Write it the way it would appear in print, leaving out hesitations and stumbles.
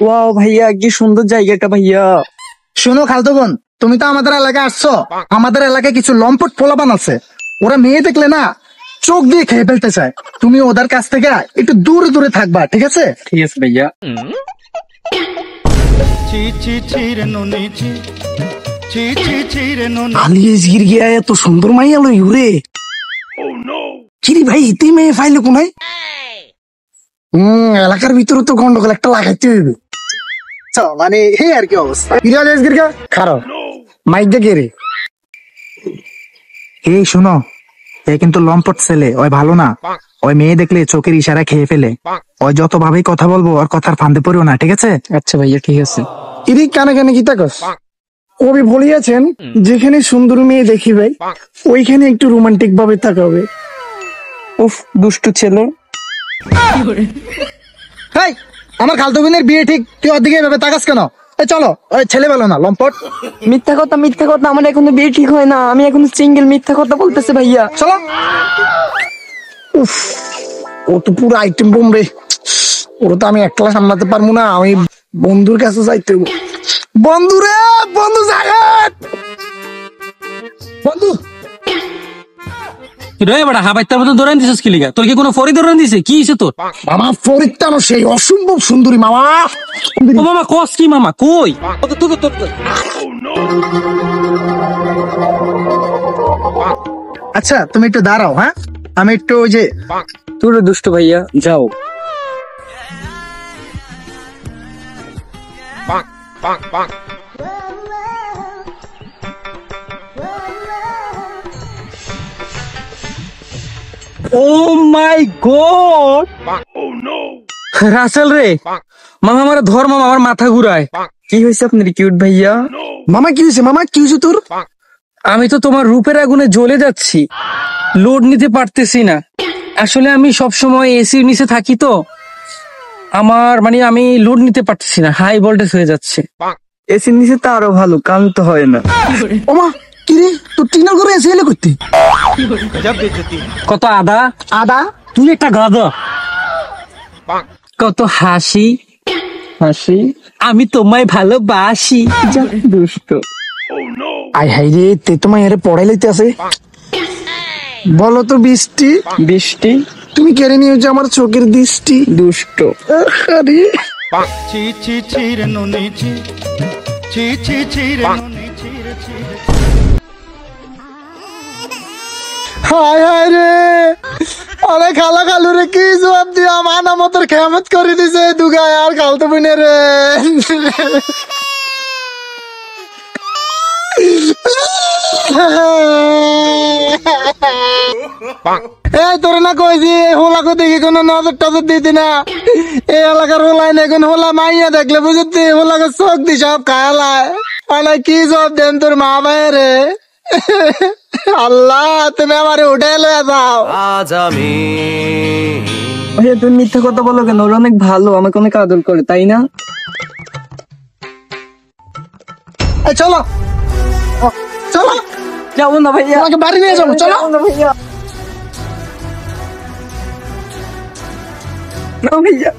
Wow ভাইয়া, কি সুন্দর জায়গাটা ভাইয়া। শোনো খালতো বোন, তুমি তো আমাদের এলাকায় আসছো। আমাদের এলাকায় কিছু লম্পট পোলাপান আছে, ওরা মেয়ে দেখলে না চোখ দিয়ে খেয়ে ফেলতে চায়। তুমি ওদের কাছ থেকে একটু দূরে দূরে থাকবা, ঠিক আছে? ঠিক আছে ভাইয়া। আলিয়ে গিয়া এত সুন্দর মাইয়া লই রে। কিরে ভাই, তুই মেয়ে ফাইলে কোনায়? এলাকার ভিতরে তো গন্ডগোল একটা লাগাইতে হইবে। মানে হে আর কি অবস্থা। খারাপ মাইক দেখে রে। এই শোনো, এ কিন্তু লম্পট ছেলে, ওই ভালো না। ওই মেয়ে দেখলে চোখের ইশারা খেয়ে ফেলে। ওই যত ভাবেই কথা বলবো ওর কথার ফান্দে পড়িও না, ঠিক আছে? আচ্ছা ভাইয়া, ঠিক আছে। ইরি কানে কানে কি তাকস? কবি বলিয়াছেন, যেখানে সুন্দর মেয়ে দেখিবে ওইখানে একটু রোমান্টিক ভাবে তাকাবে। উফ, দুষ্টু ছেলে। হেই, আমার খালতো বোনের বিয়ে ঠিক, তুই ওর দিকে এভাবে তাকাস কেন? চলো, ওই ছেলে বলো না, লম্পট। মিথ্যা কথা, মিথ্যা কথা, আমার এখনো বিয়ে ঠিক হয় না, আমি এখন সিঙ্গেল। মিথ্যা কথা বলতেছে ভাইয়া। চলো। উফ, ও তো পুরো আইটেম বোম রে। ওরা তো আমি একলা সামলাতে পারবো না, আমি বন্ধুর কাছে যাইতে হইব। বন্ধু রে, বন্ধু জায়েদ, বন্ধু। রে বড়া হাবাইতার মতো দৌড়ান দিছিস কি লিগা? তোর কি কোনো ফরি দৌড়ান দিছে? কি হইছে তোর? মামা ফরিদটানো সেই অসম্ভব সুন্দরী মামা। ও মামা কস কি মামা? কই? আচ্ছা তুমি একটু দাঁড়াও, হ্যাঁ আমি একটু ওই যে। তোর দুষ্ট ভাইয়া, যাও। ও মাই গড! রাসেল রে, মামা আমার ধর, মামা আমার মাথা ঘুরায়। কি হয়েছে আপনার কিউট ভাইয়া? মামা কি হয়েছে? মামা কি হয়েছে তোর? আমি তো তোমার রূপের আগুনে জ্বলে যাচ্ছি, লোড নিতে পারতেছি না। আসলে আমি সব সময় এসির নিচে থাকি তো, আমার মানে আমি লোড নিতে পারতেছি না, হাই ভোল্টেজ হয়ে যাচ্ছে। এসির নিচে তো আরো ভালো, কাম তো হয় না। ওমা কি রে, তোর টিনার ঘরে এসে এলে করতে? কত আদা আদা? তুই একটা গাধা। কত হাসি হাসি, আমি তোমায় ভালোবাসি। দুষ্ট। আই হাই রে, তে তোমায় এর পড়াই লইতে আছে। বলো তো বৃষ্টি, বৃষ্টি, তুমি কেড়ে নিয়েছো আমার চোখের দৃষ্টি। দুষ্ট। আরে হায় হায় রে, আরে খালা খালু রে কি জবাব দিয়া মানা মতর খেয়ামত করে দিছে দুগায় আর খালতো বোনে রে। এই তোরে না কইছি হোলাকে দেখি কোনো নজর টজর দিতি না। এই এলাকার হোলাই না, এখন হোলা মাইয়া দেখলে বুঝতি হোলাকে চোখ দি সব খায়ালায়। মানে কি জবাব দেন তোর মা ভাইয়ের রে? আল্লাহ তুমি আমারে উঠে লয়ে যাও। আজ আমি ভাইয়া তুমি মিথ্যা কথা বলো কেন? ওরা অনেক ভালো, আমাকে অনেক আদর করে, তাই না? এই চলো চলো, যাবো না ভাইয়া, তোমাকে বাড়ি নিয়ে যাবো, চলো। যাবো না ভাইয়া, না ভাইয়া।